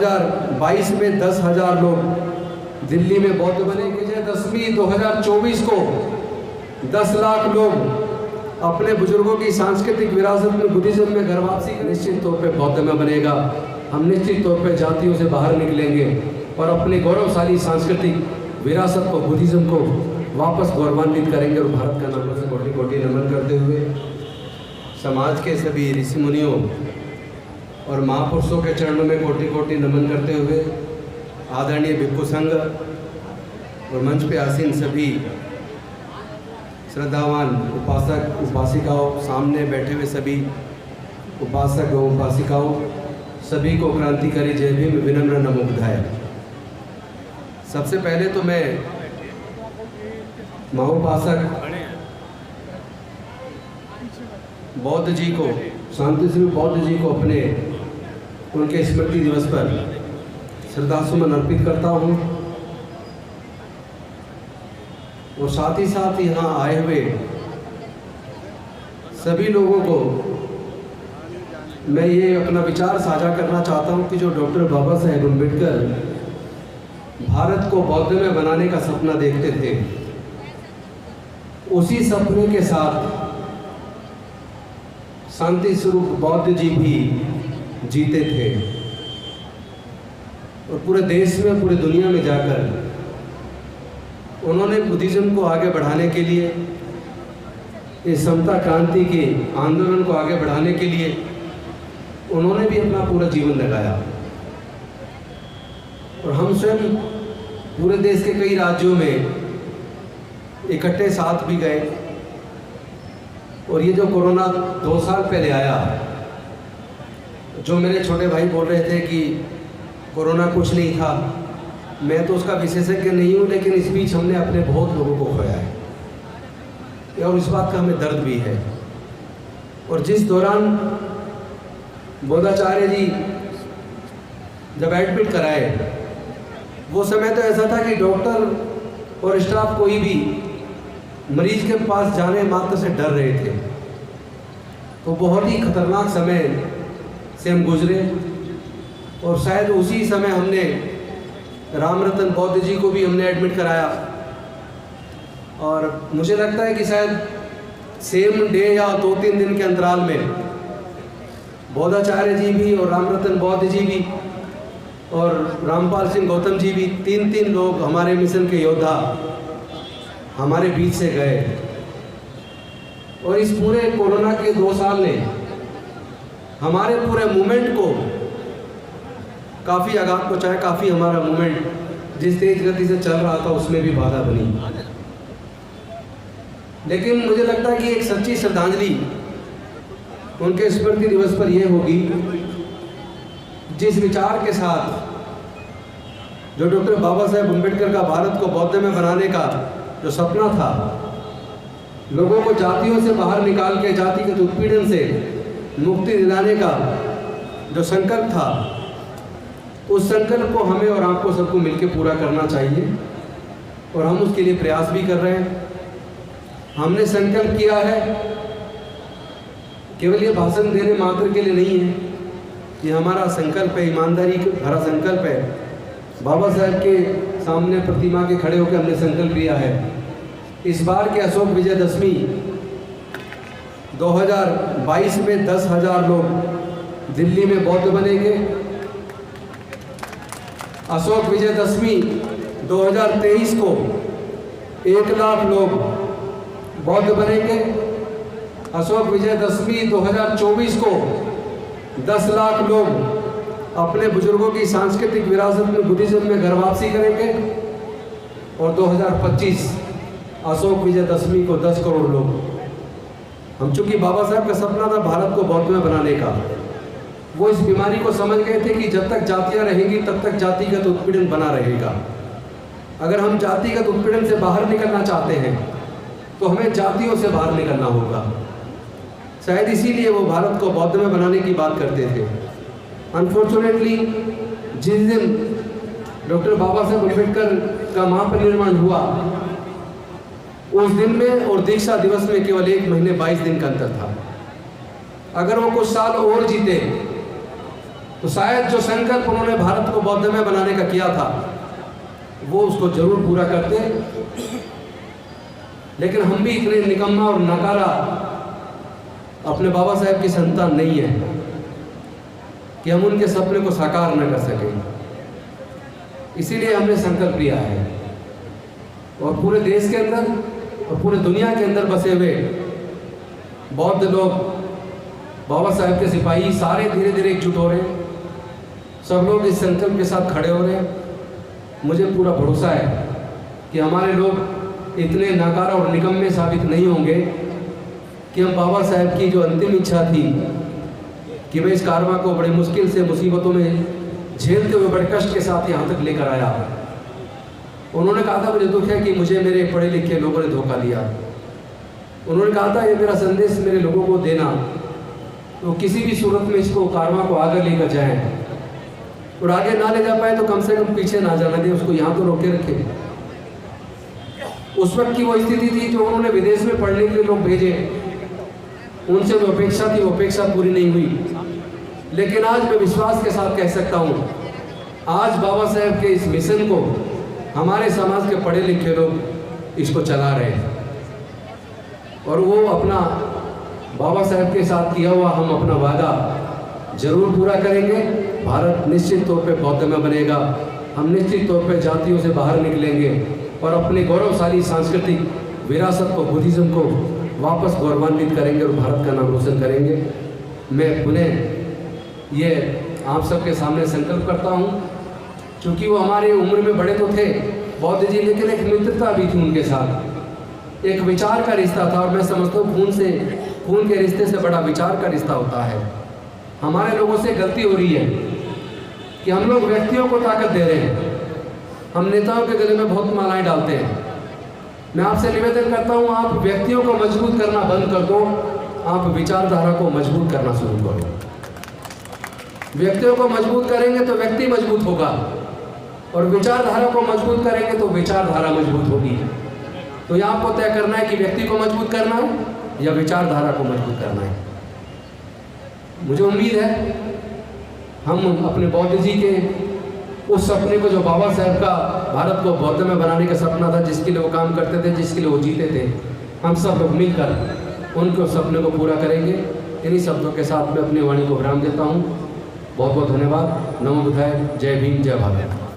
2022 में 10,000 लोग दिल्ली में बौद्ध बने। विजयदशमी 2024 को 10 लाख लोग अपने बुजुर्गों की सांस्कृतिक विरासत में बुद्धिज्म में घर वापसी का निश्चित तौर पे बौद्ध में बनेगा। हम निश्चित तौर पे जातियों से बाहर निकलेंगे और अपने गौरवशाली सांस्कृतिक विरासत को, बुद्धिज्म को वापस गौरवान्वित करेंगे। और भारत का नाम से कोटि कोटि नमन करते हुए समाज के सभी ऋषि मुनियों और महापुरुषों के चरणों में कोटि कोटि नमन करते हुए आदरणीय भिक्षु संघ और मंच पे आसीन सभी श्रद्धावान उपासक उपासिकाओं, सामने बैठे हुए सभी उपासक व उपासिकाओं, सभी को क्रांतिकारी जय भीम विनम्र नमो बुधाय। सबसे पहले तो मैं महाउपासक बौद्ध जी को, शांति स्वरूप बौद्ध जी को अपने उनके स्मृति दिवस पर श्रद्धासुमन अर्पित करता हूँ। और साथ ही साथ यहाँ आए हुए सभी लोगों को मैं ये अपना विचार साझा करना चाहता हूँ कि जो डॉक्टर बाबा साहेब अम्बेडकर भारत को बौद्ध में बनाने का सपना देखते थे, उसी सपने के साथ शांति स्वरूप बौद्ध जी भी जीते थे। और पूरे देश में, पूरी दुनिया में जाकर उन्होंने बुद्धिज्म को आगे बढ़ाने के लिए, इस समता क्रांति के आंदोलन को आगे बढ़ाने के लिए उन्होंने भी अपना पूरा जीवन लगाया। और हम स्वयं पूरे देश के कई राज्यों में इकट्ठे साथ भी गए। और ये जो कोरोना 2 साल पहले आया, जो मेरे छोटे भाई बोल रहे थे कि कोरोना कुछ नहीं था, मैं तो उसका विशेषज्ञ नहीं हूँ, लेकिन इस बीच हमने अपने बहुत लोगों को खोया है और इस बात का हमें दर्द भी है। और जिस दौरान बोधाचार्य जी जब एडमिट कराए, वो समय तो ऐसा था कि डॉक्टर और स्टाफ कोई भी मरीज के पास जाने मात्र से डर रहे थे। तो बहुत ही खतरनाक समय से हम गुजरे। और शायद उसी समय हमने रामरतन बौद्ध जी को भी हमने एडमिट कराया। और मुझे लगता है कि शायद सेम डे या 2-3 दिन के अंतराल में बोधाचार्य जी भी और रामरतन बौद्ध जी भी और रामपाल सिंह गौतम जी भी, 3 लोग हमारे मिशन के योद्धा हमारे बीच से गए। और इस पूरे कोरोना के 2 साल ने हमारे पूरे मूवमेंट को काफ़ी आघात पहुँचाया। काफ़ी हमारा मूवमेंट जिस तेज गति से चल रहा था उसमें भी बाधा बनी। लेकिन मुझे लगता है कि एक सच्ची श्रद्धांजलि उनके स्मृति दिवस पर यह होगी, जिस विचार के साथ जो डॉक्टर बाबा साहेब अम्बेडकर का भारत को बौद्ध में बनाने का जो सपना था, लोगों को जातियों से बाहर निकाल के जातिगत उत्पीड़न से मुक्ति दिलाने का जो संकल्प था, उस संकल्प को हमें और आपको सबको मिलकर पूरा करना चाहिए। और हम उसके लिए प्रयास भी कर रहे हैं। हमने संकल्प किया है, केवल ये भाषण देने मात्र के लिए नहीं है, ये हमारा संकल्प है, ईमानदारी भरा संकल्प है। बाबा साहेब के सामने प्रतिमा के खड़े होकर हमने संकल्प लिया है, इस बार के अशोक विजयदशमी 2022 में 10,000 लोग दिल्ली में बौद्ध बनेंगे। अशोक विजयदशमी 2023 को 1 लाख लोग बौद्ध बनेंगे। अशोक विजयदशमी 2024 को 10 लाख लोग अपने बुजुर्गों की सांस्कृतिक विरासत में बुद्धिज्म में घर वापसी करेंगे। और 2025 अशोक विजयदशमी को 10 करोड़ लोग। हम चूंकि बाबा साहब का सपना था भारत को बौद्ध में बनाने का, वो इस बीमारी को समझ गए थे कि जब तक जातियां रहेंगी तब तक जातिगत उत्पीड़न बना रहेगा। अगर हम जातिगत उत्पीड़न से बाहर निकलना चाहते हैं तो हमें जातियों से बाहर निकलना होगा। शायद इसीलिए वो भारत को बौद्ध में बनाने की बात करते थे। अनफॉर्चुनेटली जिस दिन डॉक्टर बाबा साहेब अम्बेडकर का महापरिनिर्वाण हुआ, उस दिन में और दीक्षा दिवस में केवल 1 महीने 22 दिन का अंतर था। अगर वो कुछ साल और जीते तो शायद जो संकल्प उन्होंने भारत को बौद्धमय बनाने का किया था वो उसको जरूर पूरा करते। लेकिन हम भी इतने निकम्मा और नकारा अपने बाबा साहेब की संतान नहीं है कि हम उनके सपने को साकार न कर सकें। इसीलिए हमने संकल्प लिया है और पूरे देश के अंदर और पूरे दुनिया के अंदर बसे हुए बौद्ध लोग, बाबा साहेब के सिपाही सारे धीरे धीरे एकजुट हो रहे हैं। सब लोग इस संकल्प के साथ खड़े हो रहे हैं। मुझे पूरा भरोसा है कि हमारे लोग इतने नाकारा और निकम्मे साबित नहीं होंगे कि हम बाबा साहेब की जो अंतिम इच्छा थी कि मैं इस कारवां को बड़ी मुश्किल से मुसीबतों में झेलते हुए बड़े कष्ट के साथ यहाँ तक लेकर आया। उन्होंने कहा था मुझे दुख है कि मुझे मेरे पढ़े लिखे लोगों ने धोखा दिया। उन्होंने कहा था ये मेरा संदेश मेरे लोगों को देना तो किसी भी सूरत में इसको कारवां को आगे लेकर जाएं और आगे ना ले जा पाए तो कम से कम पीछे ना जाने दें, उसको यहाँ तो रोके रखे। उस वक्त की वो स्थिति थी जो उन्होंने विदेश में पढ़ने के लिए लोग भेजे, उनसे जो अपेक्षा थी वो अपेक्षा पूरी नहीं हुई। लेकिन आज मैं विश्वास के साथ कह सकता हूँ आज बाबा साहेब के इस मिशन को हमारे समाज के पढ़े लिखे लोग इसको चला रहे हैं और वो अपना बाबा साहेब के साथ किया हुआ हम अपना वादा जरूर पूरा करेंगे। भारत निश्चित तौर पे बौद्धमय बनेगा। हम निश्चित तौर पे जातियों से बाहर निकलेंगे और अपने गौरवशाली सांस्कृतिक विरासत को, बुद्धिज्म को वापस गौरवान्वित करेंगे और भारत का नाम रोशन करेंगे। मैं पुनः ये आप सबके सामने संकल्प करता हूँ, क्योंकि वो हमारे उम्र में बड़े तो थे बौद्ध जी, लेकिन एक मित्रता भी थी उनके साथ, एक विचार का रिश्ता था। और मैं समझता हूँ खून के रिश्ते से बड़ा विचार का रिश्ता होता है। हमारे लोगों से गलती हो रही है कि हम लोग व्यक्तियों को ताकत दे रहे हैं, हम नेताओं के गले में बहुत मालाएं डालते हैं। मैं आपसे निवेदन करता हूं आप व्यक्तियों को मजबूत करना बंद कर दो, आप विचारधारा को मजबूत करना शुरू करो। व्यक्तियों को मजबूत करेंगे तो व्यक्ति मजबूत होगा और विचारधारा को मजबूत करेंगे तो विचारधारा मजबूत होगी। तो यह आपको तय करना है कि व्यक्ति को मजबूत करना है या विचारधारा को मजबूत करना है। मुझे उम्मीद है हम अपने बौद्ध जी के उस सपने को, जो बाबा साहेब का भारत को बौद्ध में बनाने का सपना था, जिसके लिए वो काम करते थे, जिसके लिए वो जीते थे, हम सब लोग मिलकर उनके उस सपने को पूरा करेंगे। इन्हीं शब्दों के साथ मैं अपनी वाणी को विराम देता हूँ। बहुत बहुत धन्यवाद। नमो बुद्धाय। जय भीम, जय भारत।